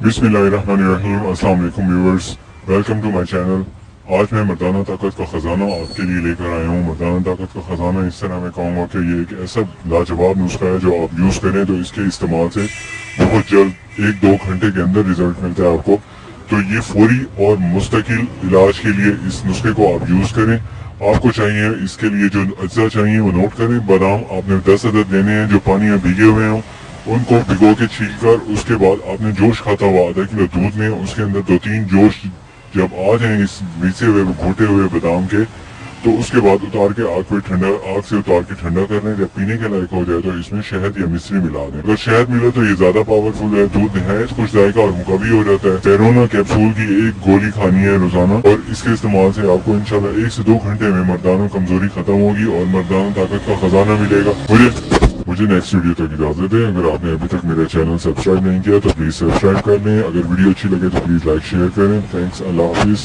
बिस्मिल्लाहिर्रहमानिर्रहीम। अस्सलाम वालेकुम viewers, welcome to my channel. आज मैं मर्दाना ताकत का ख़जाना आपके लिए लेकर आया हूँ। मर्दाना ताकत का ख़जाना इस तरह मैं कहूँगा कि ये एक ऐसा लाजवाब नुस्खा है जो आप यूज़ करें तो इसके इस्तेमाल से बहुत जल्द 1-2 घंटे के अंदर रिजल्ट मिलता है आपको। तो ये फौरी और मुस्तकिल इलाज के लिए इस नुस्खे को आप यूज़ करें। आपको चाहिए, इसके लिए जो अज्जा चाहिए वो नोट करें। बादाम आपने 10 अदद लेने हैं जो पानी में भीगे हुए हों, उनको भिगो के छील कर उसके बाद आपने जोश खाता हुआ आधा किलो दूध में उसके अंदर 2-3 जोश जब आ जाए इस बीचे हुए घोटे हुए बादाम के, तो उसके बाद उतार के आग से उतार के ठंडा कर लें। जब पीने के लायक हो जाए तो इसमें शहद या मिश्री मिला दें। अगर शहद मिले तो ये ज्यादा पावरफुल है। दूध नहायत खुश जायका और मुकवी हो जाता है। पेरोना कैप्सूल की 1 गोली खानी है रोजाना और इसके इस्तेमाल से आपको इंशाल्लाह 1 से 2 घंटे में मर्दाना कमजोरी खत्म होगी और मर्दाना ताकत का खजाना मिलेगा। मुझे नेक्स्ट वीडियो तक इजाजत दें। अगर आपने अभी तक मेरा चैनल सब्सक्राइब नहीं किया तो प्लीज सब्सक्राइब कर लें। अगर वीडियो अच्छी लगे तो प्लीज लाइक शेयर करें। थैंक्स, अल्लाह हाफिज।